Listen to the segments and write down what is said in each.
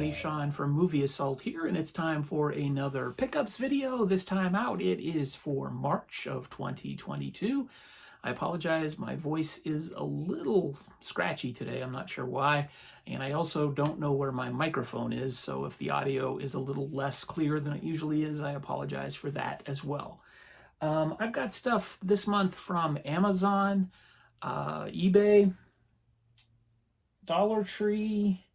everybody, Sean from Movie Assault here, and it's time for another pickups video. This time out, it is for March of 2022. I apologize, my voice is a little scratchy today, I'm not sure why, and I also don't know where my microphone is, so if the audio is a little less clear than it usually is, I apologize for that as well. I've got stuff this month from Amazon, eBay, Dollar Tree,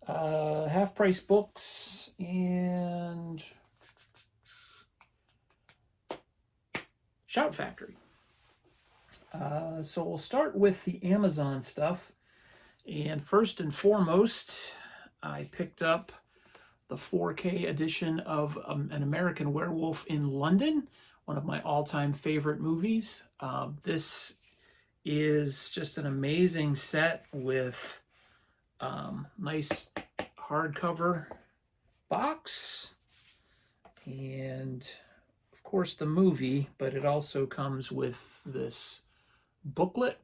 Half Price Books, and Shout Factory. So we'll start with the Amazon stuff. And first and foremost, I picked up the 4K edition of An American Werewolf in London, one of my all-time favorite movies. This is just an amazing set with nice hardcover box and of course the movie, but it also comes with this booklet,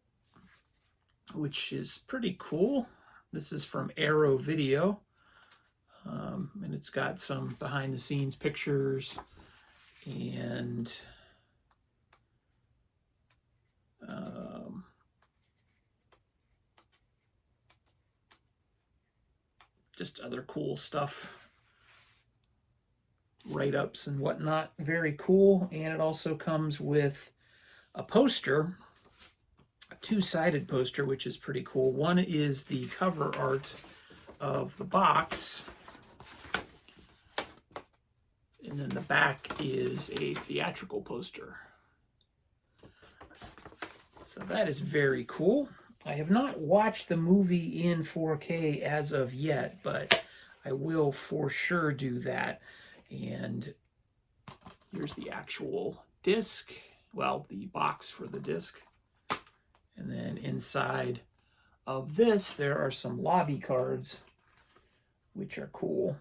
which is pretty cool. This is from Arrow Video, and it's got some behind the scenes pictures and just other cool stuff, write-ups and whatnot. Very cool. And it also comes with a poster, a two-sided poster, which is pretty cool. One is the cover art of the box, and then the back is a theatrical poster. So that is very cool. I have not watched the movie in 4K as of yet, but I will for sure do that. And here's the actual disc, well, the box for the disc. And then inside of this, there are some lobby cards, which are cool.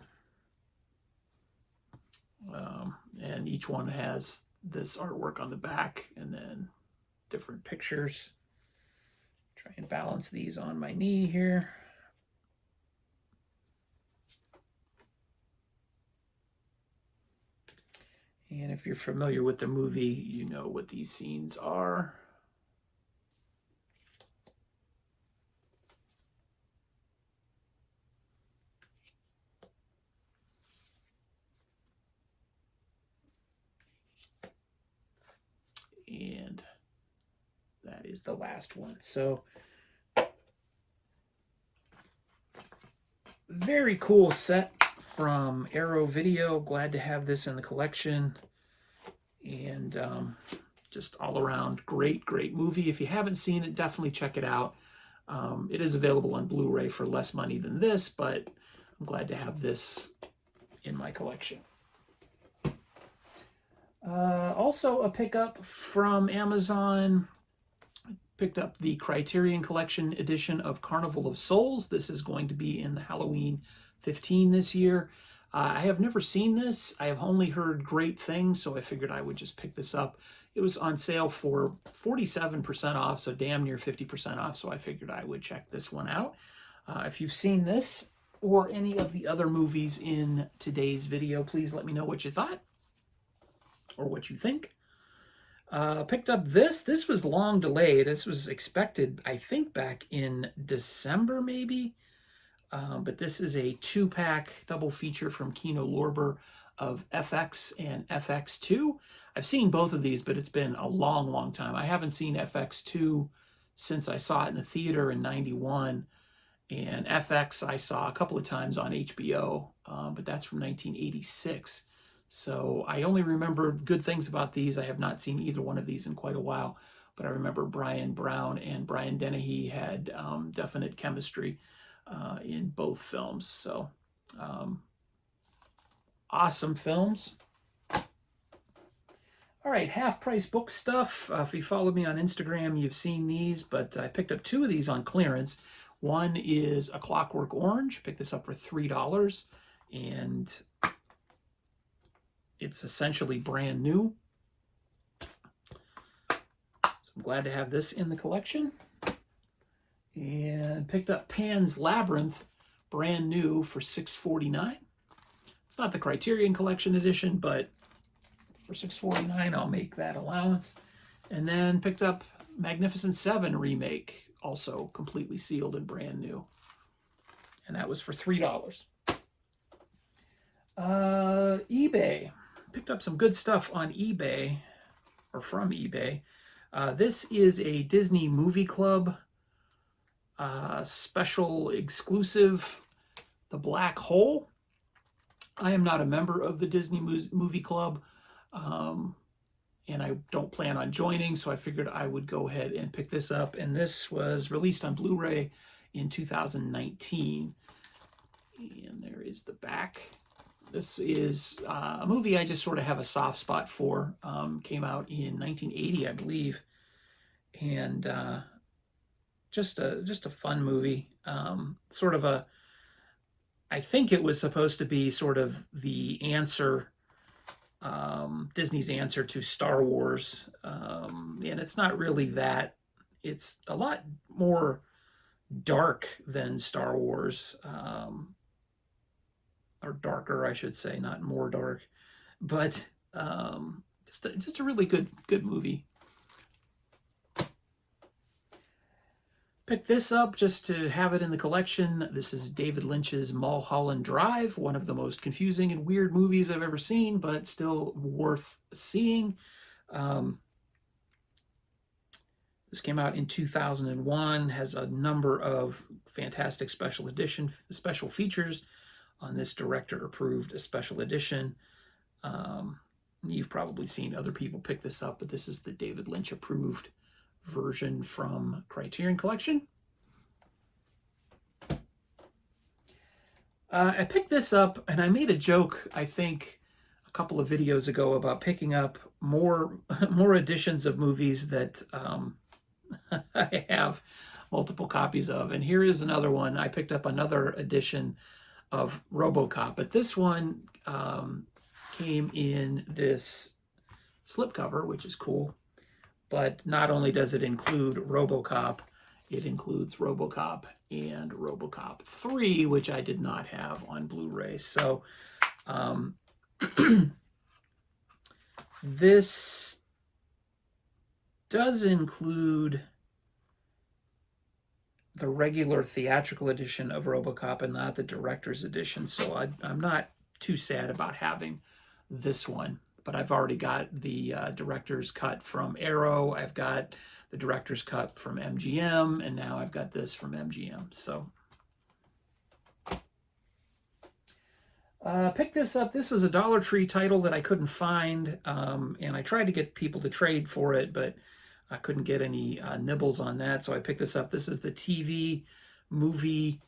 And each one has this artwork on the back and then different pictures. Try and balance these on my knee here. And if you're familiar with the movie, you know what these scenes are. And that is the last one. So very cool set from Arrow Video. Glad to have this in the collection. And just all around great movie. If you haven't seen it, definitely check it out. It is available on Blu-ray for less money than this, but I'm glad to have this in my collection. Also a pickup from Amazon. Picked up the Criterion Collection edition of Carnival of Souls. This is going to be in the Halloween 15 this year. I have never seen this. I have only heard great things, so I figured I would just pick this up. It was on sale for 47% off, so damn near 50% off, so I figured I would check this one out. If you've seen this or any of the other movies in today's video, please let me know what you thought or what you think. Picked up this. This was long delayed. This was expected, I think, back in December, maybe. But this is a 2-pack double feature from Kino Lorber of FX and FX2. I've seen both of these, but it's been a long time. I haven't seen FX2 since I saw it in the theater in '91. And FX I saw a couple of times on HBO, but that's from 1986. So I only remember good things about these. I have not seen either one of these in quite a while, but I remember Brian Brown and Brian Dennehy had definite chemistry in both films. So awesome films. All right, half-price book stuff. If you follow me on Instagram, you've seen these, but I picked up 2 of these on clearance. One is A Clockwork Orange. Picked this up for $3, and it's essentially brand new. So I'm glad to have this in the collection. And picked up Pan's Labyrinth, brand new for $6.49. It's not the Criterion Collection edition, but for $6.49, I'll make that allowance. And then picked up Magnificent Seven remake, also completely sealed and brand new. And that was for $3. eBay. Picked up some good stuff on eBay, or from eBay. This is a Disney Movie Club special exclusive, The Black Hole. I am not a member of the Disney Movie Club, and I don't plan on joining, so I figured I would go ahead and pick this up. And this was released on Blu-ray in 2019. And there is the back. This is a movie I just sort of have a soft spot for. Came out in 1980, I believe. And just a fun movie. Sort of a, I think it was supposed to be sort of the answer, Disney's answer to Star Wars. And it's not really that. It's a lot more dark than Star Wars. Or darker, I should say, not more dark. But just a really good movie. Picked this up just to have it in the collection. This is David Lynch's Mulholland Drive, one of the most confusing and weird movies I've ever seen, but still worth seeing. This came out in 2001, has a number of fantastic special features on this director-approved special edition. You've probably seen other people pick this up, but this is the David Lynch-approved version from Criterion Collection. I picked this up, and I made a joke, I think, a couple of videos ago about picking up more editions of movies that I have multiple copies of. And here is another one. I picked up another edition of Robocop, but this one came in this slipcover, which is cool. But not only does it include Robocop, it includes Robocop and Robocop 3, which I did not have on Blu-ray. So this does include the regular theatrical edition of Robocop and not the director's edition. So I'm not too sad about having this one. But I've already got the director's cut from Arrow. I've got the director's cut from MGM, and now I've got this from MGM. So pick this up. This was a Dollar Tree title that I couldn't find, and I tried to get people to trade for it, but I couldn't get any nibbles on that. So I picked this up. This is the TV movie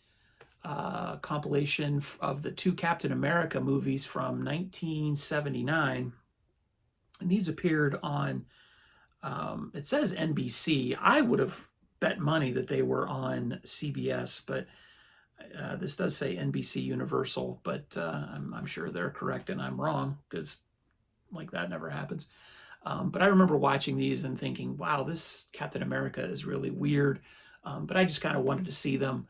compilation of the two Captain America movies from 1979. And these appeared on, it says NBC. I would have bet money that they were on CBS, but this does say NBC Universal, but I'm sure they're correct and I'm wrong, because like that never happens. But I remember watching these and thinking, wow, this Captain America is really weird. But I just kind of wanted to see them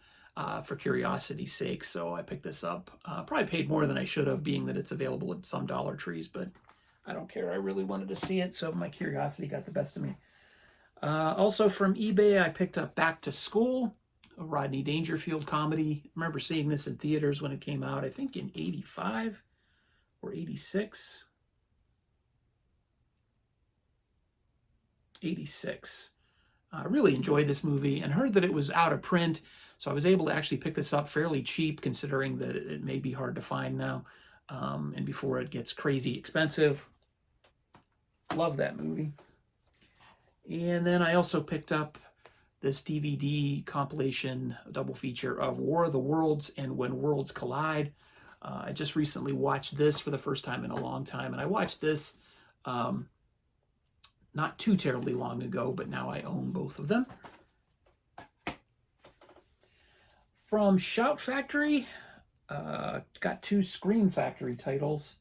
for curiosity's sake. So I picked this up. Probably paid more than I should have, being that it's available at some Dollar Trees, but I don't care. I really wanted to see it, so my curiosity got the best of me. Also from eBay, I picked up Back to School, a Rodney Dangerfield comedy. I remember seeing this in theaters when it came out, I think in 85 or 86. 86. I really enjoyed this movie and heard that it was out of print, so I was able to actually pick this up fairly cheap, considering that it may be hard to find now, and before it gets crazy expensive. Love that movie. And then I also picked up this DVD compilation double feature of War of the Worlds and When Worlds Collide. I just recently watched this for the first time in a long time, and I watched this not too terribly long ago, but now I own both of them. From Shout Factory, got two Scream Factory titles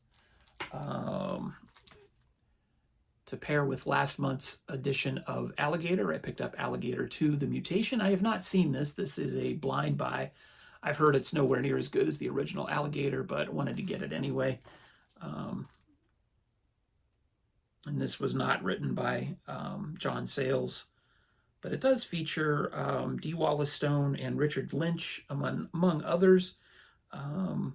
to pair with last month's edition of Alligator. I picked up Alligator 2, The Mutation. I have not seen this. This is a blind buy. I've heard it's nowhere near as good as the original Alligator, but wanted to get it anyway. And this was not written by John Sayles, but it does feature D. Wallace Stone and Richard Lynch, among others. So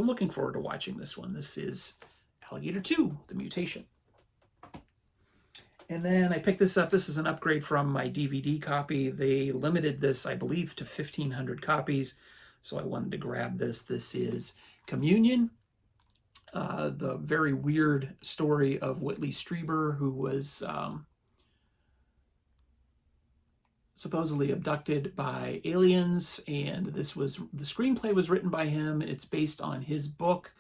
I'm looking forward to watching this one. This is Alligator 2, The Mutation. And then I picked this up. This is an upgrade from my DVD copy. They limited this, I believe, to 1,500 copies. So I wanted to grab this. This is Communion, the very weird story of Whitley Strieber, who was supposedly abducted by aliens. And the screenplay was written by him. It's based on his book,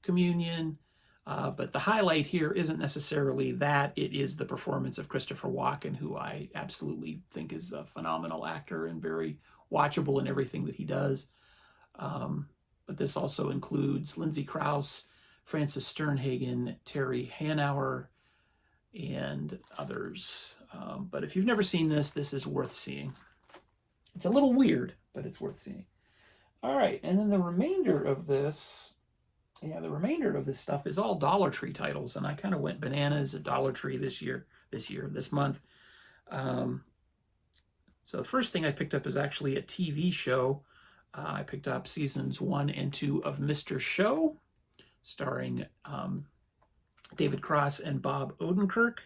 Communion. But the highlight here isn't necessarily that. It is the performance of Christopher Walken, who I absolutely think is a phenomenal actor and very watchable in everything that he does. But this also includes Lindsay Krause, Francis Sternhagen, Terry Hanauer, and others. But if you've never seen this, this is worth seeing. It's a little weird, but it's worth seeing. All right, and then the remainder of this... Yeah, the remainder of this stuff is all Dollar Tree titles, and I kind of went bananas at Dollar Tree this month. So the first thing I picked up is actually a TV show. I picked up seasons 1 and 2 of Mr. Show, starring David Cross and Bob Odenkirk.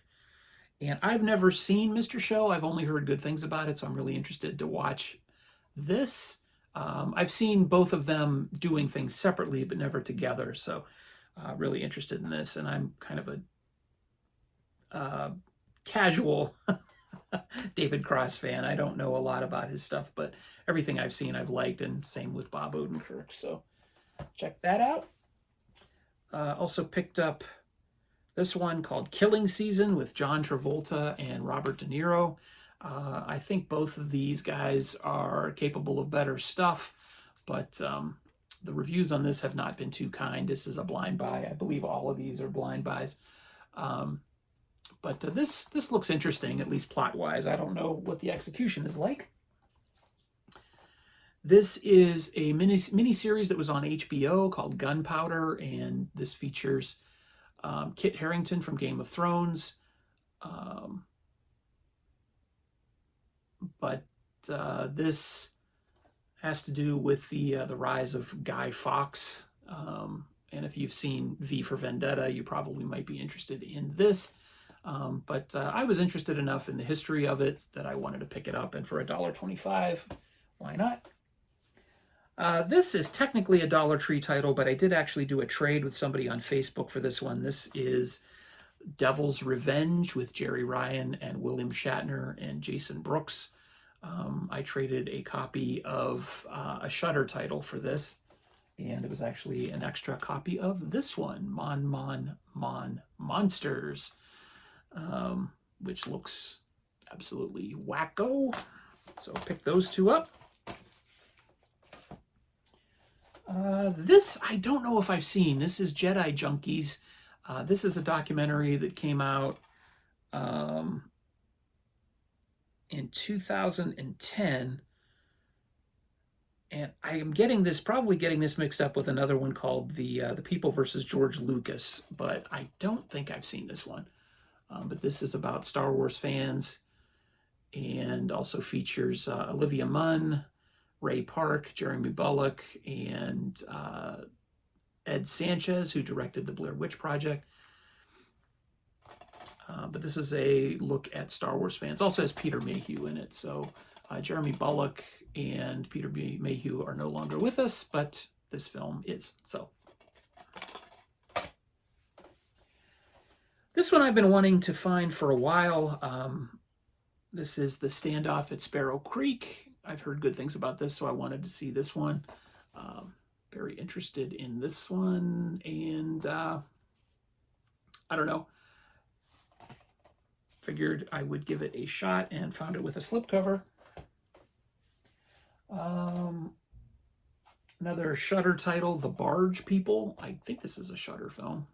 And I've never seen Mr. Show. I've only heard good things about it, so I'm really interested to watch this. I've seen both of them doing things separately, but never together. So really interested in this. And I'm kind of a casual David Cross fan. I don't know a lot about his stuff, but everything I've seen I've liked, and same with Bob Odenkirk. So check that out. Also picked up this one called Killing Season with John Travolta and Robert De Niro. I think both of these guys are capable of better stuff, but the reviews on this have not been too kind. This is a blind buy. I believe all of these are blind buys. But this looks interesting, at least plot-wise. I don't know what the execution is like. This is a mini-series that was on HBO called Gunpowder, and this features Kit Harington from Game of Thrones. But this has to do with the rise of Guy Fawkes. And if you've seen V for Vendetta, you probably might be interested in this. But I was interested enough in the history of it that I wanted to pick it up. And for $1.25, why not? This is technically a Dollar Tree title, but I did actually do a trade with somebody on Facebook for this one. This is Devil's Revenge with Jerry Ryan and William Shatner and Jason Brooks. I traded a copy of a Shudder title for this, and it was actually an extra copy of this one, Mon Monsters, which looks absolutely wacko. So pick those two up. This, I don't know if I've seen. This is Jedi Junkies. This is a documentary that came out in 2010. And I am probably getting this mixed up with another one called The People versus George Lucas, but I don't think I've seen this one. But this is about Star Wars fans, and also features Olivia Munn, Ray Park, Jeremy Bulloch, and Ed Sanchez, who directed the Blair Witch Project. But this is a look at Star Wars fans. Also has Peter Mayhew in it. So Jeremy Bulloch and Peter Mayhew are no longer with us, but this film is. So this one I've been wanting to find for a while. This is The Standoff at Sparrow Creek. I've heard good things about this, so I wanted to see this one. Very interested in this one, and I don't know. Figured I would give it a shot and found it with a slipcover. Another Shudder title, The Barge People. I think this is a Shudder film.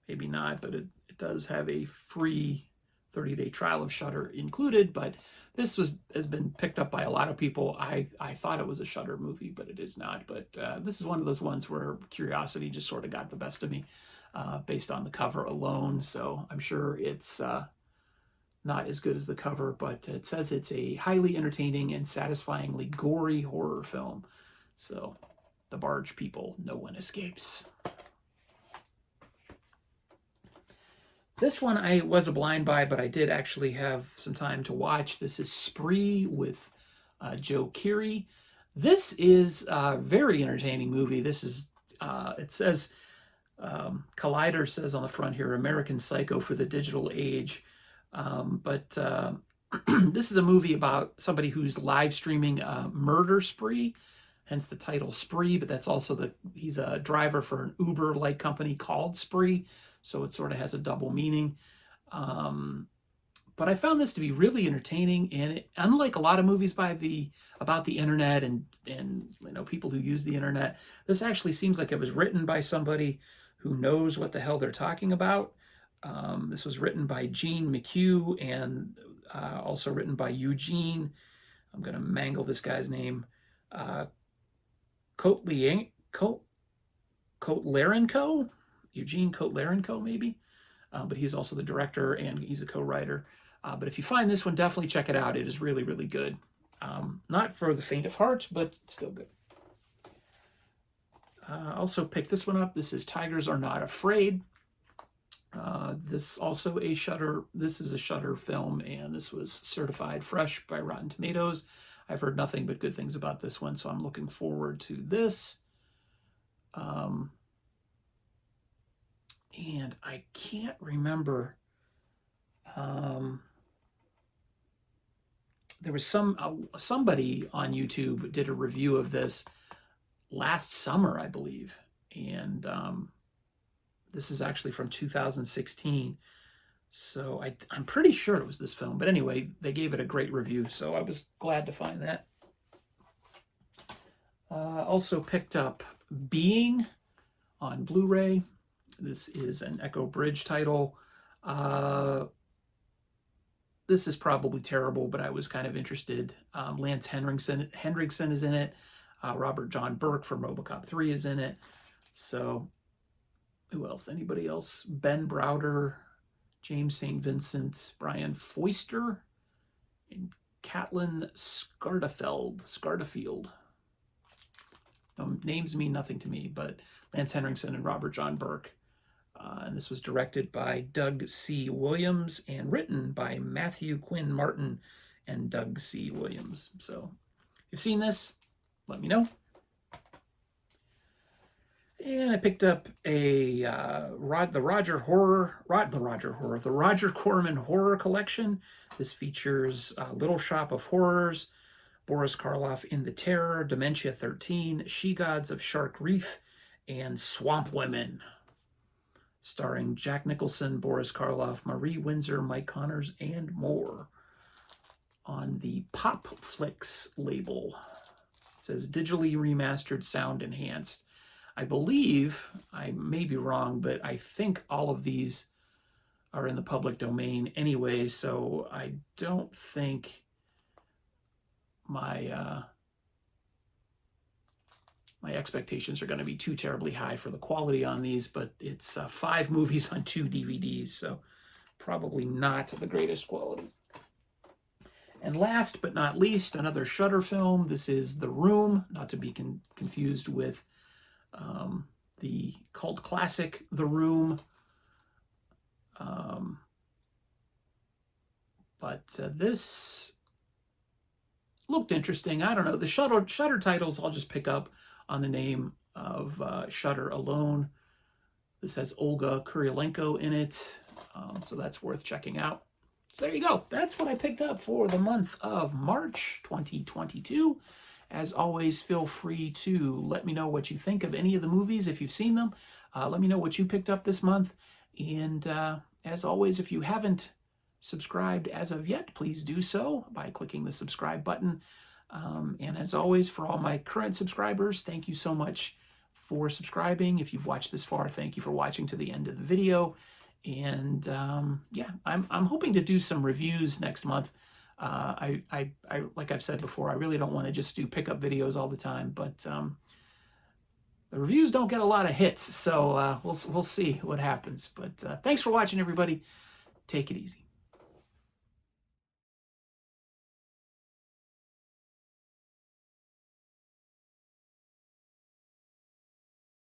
Maybe not, but it does have a free 30-day trial of Shudder included, but this has been picked up by a lot of people. I thought it was a Shudder movie, but it is not. But this is one of those ones where curiosity just sort of got the best of me based on the cover alone. So I'm sure it's not as good as the cover, but it says it's a highly entertaining and satisfyingly gory horror film. So the barge people, no one escapes. This one I was a blind buy, but I did actually have some time to watch. This is Spree with Joe Keery. This is a very entertaining movie. This is, it says, Collider says on the front here, American Psycho for the digital age. But this is a movie about somebody who's live streaming a murder spree, hence the title Spree, but that's also he's a driver for an Uber-like company called Spree. So it sort of has a double meaning. But I found this to be really entertaining, and unlike a lot of movies about the internet and people who use the internet, this actually seems like it was written by somebody who knows what the hell they're talking about. This was written by Gene McHugh and also written by Eugene. I'm going to mangle this guy's name. Kotlarenko? Eugene Kotlarenko, maybe, but he's also the director and he's a co-writer. But if you find this one, definitely check it out. It is really, really good. Not for the faint of heart, but still good. Also picked this one up. This is Tigers Are Not Afraid. This also a Shudder. This is a Shudder film, and this was certified fresh by Rotten Tomatoes. I've heard nothing but good things about this one, so I'm looking forward to this. And I can't remember. There was somebody on YouTube did a review of this last summer, I believe, and this is actually from 2016. So I'm pretty sure it was this film, but anyway, they gave it a great review, so I was glad to find that. Also picked up Being on Blu-ray. This is an Echo Bridge title. This is probably terrible, but I was kind of interested. Lance Henriksen is in it. Robert John Burke from Robocop 3 is in it. So who else? Anybody else? Ben Browder, James St. Vincent, Brian Foister, and Caitlin Scardafield. Names mean nothing to me, but Lance Henriksen and Robert John Burke. And this was directed by Doug C. Williams and written by Matthew Quinn Martin and Doug C. Williams. So if you've seen this, let me know. And I picked up the Roger Corman Horror Collection. This features Little Shop of Horrors, Boris Karloff in the Terror, Dementia 13, She-Gods of Shark Reef, and Swamp Women, starring Jack Nicholson, Boris Karloff, Marie Windsor, Mike Connors, and more. On the Pop Flicks label, it says digitally remastered, sound enhanced. I believe, I may be wrong, but I think all of these are in the public domain anyway, so I don't think my expectations are going to be too terribly high for the quality on these, but it's 5 movies on 2 DVDs, so probably not the greatest quality. And last but not least, another Shudder film. This is The Room, not to be confused with the cult classic The Room. But this looked interesting. I don't know. The Shudder titles I'll just pick up on the name of Shudder alone. This has Olga Kurylenko in it, so that's worth checking out. So there you go. That's what I picked up for the month of March 2022. As always, feel free to let me know what you think of any of the movies if you've seen them. Let me know what you picked up this month. And as always, if you haven't subscribed as of yet, please do so by clicking the subscribe button. And as always, for all my current subscribers, thank you so much for subscribing. If you've watched this far, thank you for watching to the end of the video. And yeah, I'm hoping to do some reviews next month. I like I've said before, I really don't want to just do pickup videos all the time, but the reviews don't get a lot of hits, so we'll see what happens. But thanks for watching, everybody. Take it easy.